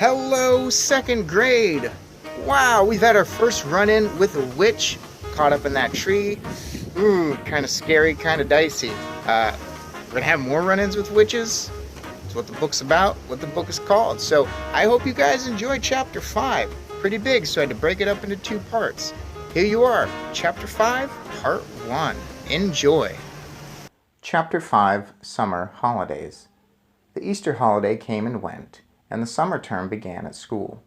Hello, second grade! Wow, we've had our first run-in with a witch caught up in that tree. Ooh, kind of scary, kind of dicey. We're gonna have more run-ins with witches. It's what the book's about, what the book is called. So I hope you guys enjoyed chapter 5. Pretty big, so I had to break it up into 2 parts. Here you are, chapter 5, part 1. Enjoy. Chapter 5, Summer Holidays. The Easter holiday came and went, and the summer term began at school.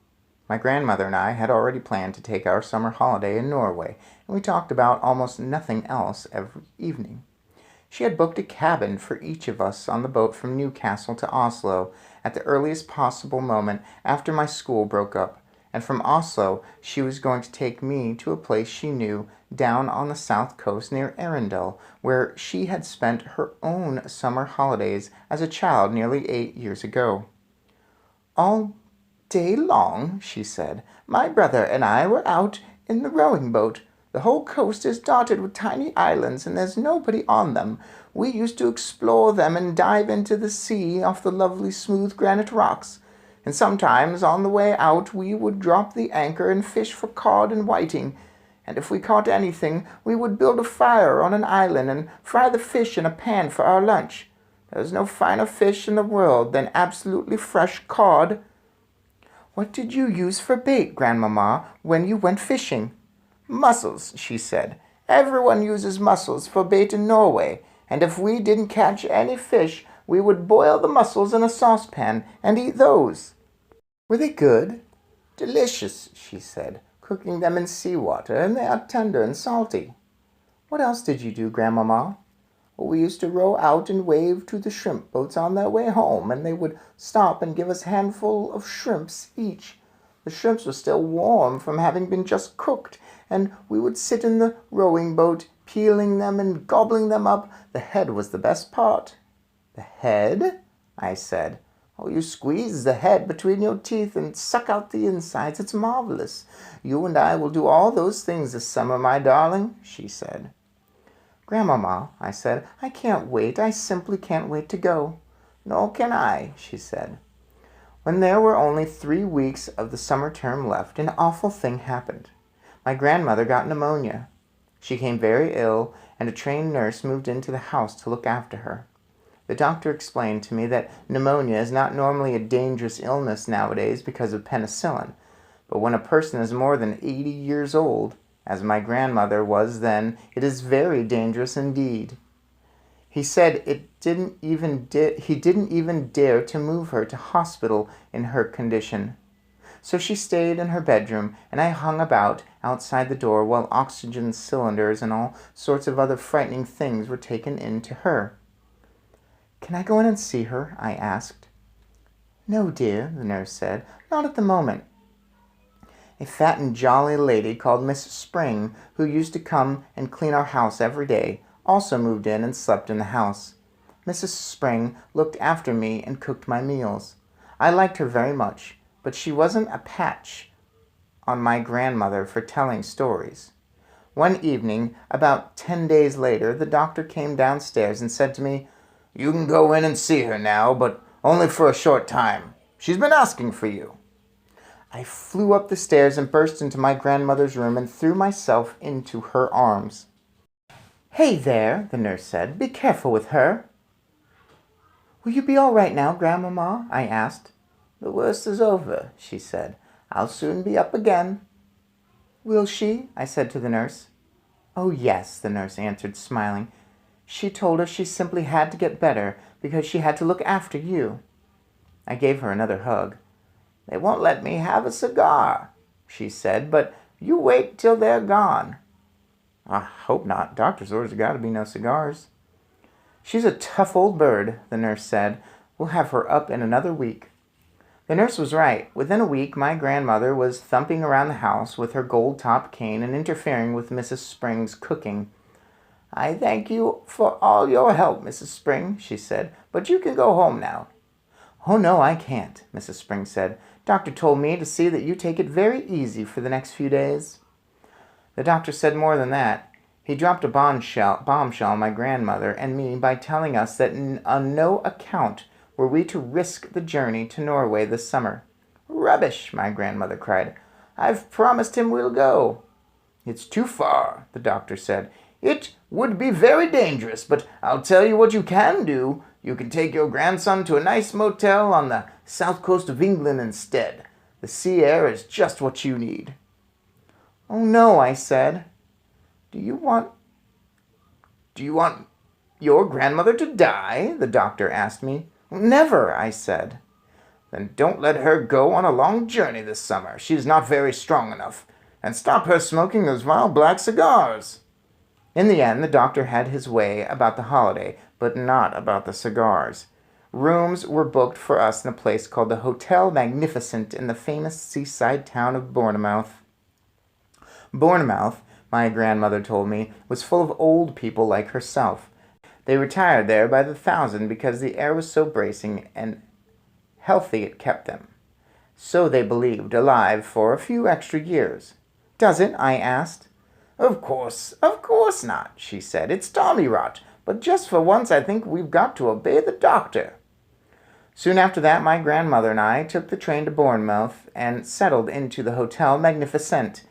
My grandmother and I had already planned to take our summer holiday in Norway, and we talked about almost nothing else every evening. She had booked a cabin for each of us on the boat from Newcastle to Oslo at the earliest possible moment after my school broke up, and from Oslo she was going to take me to a place she knew down on the south coast near Arendal, where she had spent her own summer holidays as a child nearly 8 years ago. "All day long," she said, "my brother and I were out in the rowing boat. The whole coast is dotted with tiny islands, and there's nobody on them. We used to explore them and dive into the sea off the lovely smooth granite rocks. And sometimes on the way out we would drop the anchor and fish for cod and whiting. And if we caught anything, we would build a fire on an island and fry the fish in a pan for our lunch. There is no finer fish in the world than absolutely fresh cod." "What did you use for bait, Grandmama, when you went fishing?" "Mussels," she said. "Everyone uses mussels for bait in Norway, and if we didn't catch any fish, we would boil the mussels in a saucepan and eat those." "Were they good?" "Delicious," she said, "cooking them in seawater, and they are tender and salty." "What else did you do, Grandmama?" "We used to row out and wave to the shrimp boats on their way home, and they would stop and give us a handful of shrimps each. The shrimps were still warm from having been just cooked, and we would sit in the rowing boat, peeling them and gobbling them up. The head was the best part." "The head?" I said. "Oh, you squeeze the head between your teeth and suck out the insides. It's marvelous. You and I will do all those things this summer, my darling," she said. "Grandmama," I said, "I can't wait. I simply can't wait to go." "Nor can I," she said. When there were only 3 weeks of the summer term left, an awful thing happened. My grandmother got pneumonia. She became very ill, and a trained nurse moved into the house to look after her. The doctor explained to me that pneumonia is not normally a dangerous illness nowadays because of penicillin, but when a person is more than 80 years old, as my grandmother was then, it is very dangerous indeed. He said he didn't even dare to move her to hospital in her condition. So she stayed in her bedroom, and I hung about outside the door while oxygen cylinders and all sorts of other frightening things were taken in to her. "Can I go in and see her?" I asked. "No, dear," the nurse said, "not at the moment." A fat and jolly lady called Miss Spring, who used to come and clean our house every day, also moved in and slept in the house. Mrs. Spring looked after me and cooked my meals. I liked her very much, but she wasn't a patch on my grandmother for telling stories. One evening, about 10 days later, the doctor came downstairs and said to me, "You can go in and see her now, but only for a short time. She's been asking for you." I flew up the stairs and burst into my grandmother's room and threw myself into her arms. "Hey there," the nurse said. "Be careful with her." "Will you be all right now, Grandmama?" I asked. "The worst is over," she said. "I'll soon be up again." "Will she?" I said to the nurse. "Oh, yes," the nurse answered, smiling. "She told us she simply had to get better because she had to look after you." I gave her another hug. "They won't let me have a cigar," she said, "but you wait till they're gone." "I hope not. Doctor's orders have got to be no cigars." "She's a tough old bird," the nurse said. "We'll have her up in another week." The nurse was right. Within a week, my grandmother was thumping around the house with her gold-topped cane and interfering with Mrs. Spring's cooking. "I thank you for all your help, Mrs. Spring," she said, "but you can go home now." "Oh, no, I can't," Mrs. Spring said. "Doctor told me to see that you take it very easy for the next few days." The doctor said more than that. He dropped a bombshell on my grandmother and me by telling us that on no account were we to risk the journey to Norway this summer. "Rubbish," my grandmother cried. "I've promised him we'll go." "It's too far," the doctor said. "It would be very dangerous, but I'll tell you what you can do. You can take your grandson to a nice motel on the south coast of England instead. The sea air is just what you need." "Oh no," I said. Do you want your grandmother to die?" the doctor asked me. "Never," I said. "Then don't let her go on a long journey this summer. She's not very strong enough. And stop her smoking those vile black cigars." In the end, the doctor had his way about the holiday, but not about the cigars. Rooms were booked for us in a place called the Hotel Magnificent in the famous seaside town of Bournemouth. Bournemouth, my grandmother told me, was full of old people like herself. They retired there by the thousand because the air was so bracing and healthy it kept them. So they believed, alive for a few extra years. "Does it?" I asked. Of course not," she said. "It's tommy rot, but just for once I think we've got to obey the doctor." Soon after that, my grandmother and I took the train to Bournemouth and settled into the Hotel Magnificent.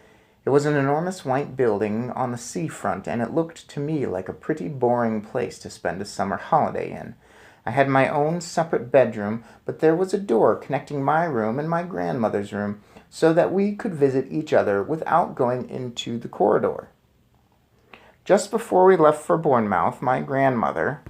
It was an enormous white building on the seafront, and it looked to me like a pretty boring place to spend a summer holiday in. I had my own separate bedroom, but there was a door connecting my room and my grandmother's room, so that we could visit each other without going into the corridor. Just before we left for Bournemouth, my grandmother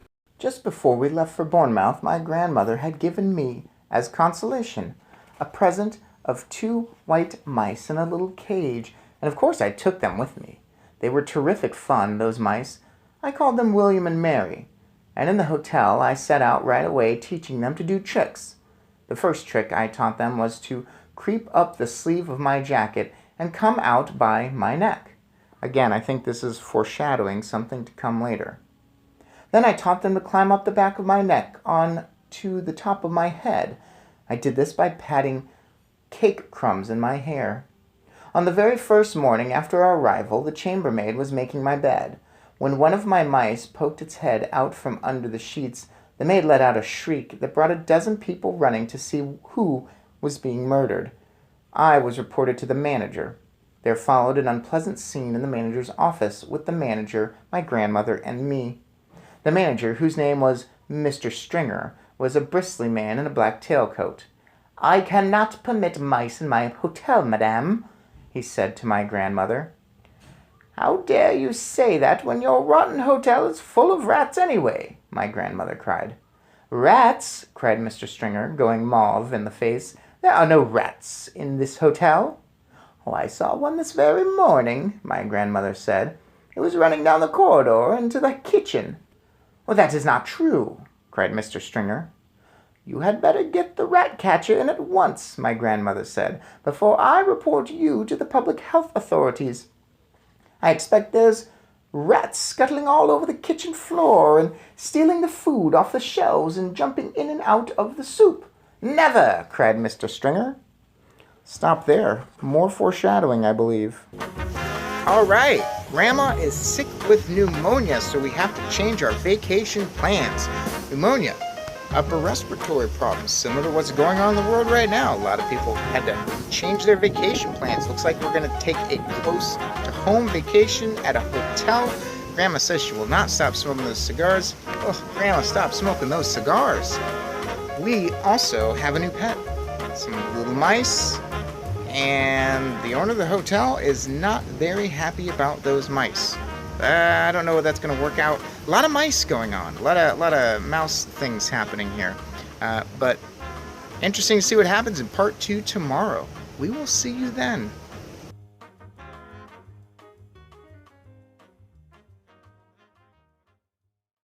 had given me, as consolation, a present of 2 white mice in a little cage, and of course I took them with me. They were terrific fun, those mice. I called them William and Mary, and in the hotel I set out right away teaching them to do tricks. The first trick I taught them was to creep up the sleeve of my jacket and come out by my neck. Again, I think this is foreshadowing something to come later. Then I taught them to climb up the back of my neck on to the top of my head. I did this by patting cake crumbs in my hair. On the very first morning after our arrival, the chambermaid was making my bed. When one of my mice poked its head out from under the sheets, the maid let out a shriek that brought a dozen people running to see who was being murdered. I was reported to the manager. There followed an unpleasant scene in the manager's office with the manager, my grandmother, and me. The manager, whose name was Mr. Stringer, was a bristly man in a black tailcoat. "I cannot permit mice in my hotel, madame," he said to my grandmother. "How dare you say that when your rotten hotel is full of rats anyway?" my grandmother cried. "Rats?" cried Mr. Stringer, going mauve in the face. "There are no rats in this hotel." "Oh, I saw one this very morning," my grandmother said. "It was running down the corridor into the kitchen." "Well, that is not true," cried Mr. Stringer. "You had better get the rat catcher in at once," my grandmother said, "before I report you to the public health authorities. I expect there's rats scuttling all over the kitchen floor and stealing the food off the shelves and jumping in and out of the soup." "Never!" cried Mr. Stringer. Stop there. More foreshadowing, I believe. All right, Grandma is sick with pneumonia, so we have to change our vacation plans. Pneumonia, upper respiratory problems, similar to what's going on in the world right now. A lot of people had to change their vacation plans. Looks like we're going to take a close-to-home vacation at a hotel. Grandma says she will not stop smoking those cigars. Oh, Grandma, stop smoking those cigars. We also have a new pet, some little mice. And the owner of the hotel is not very happy about those mice. I don't know if that's going to work out. A lot of mice going on. A lot of mouse things happening here. But interesting to see what happens in part 2 tomorrow. We will see you then.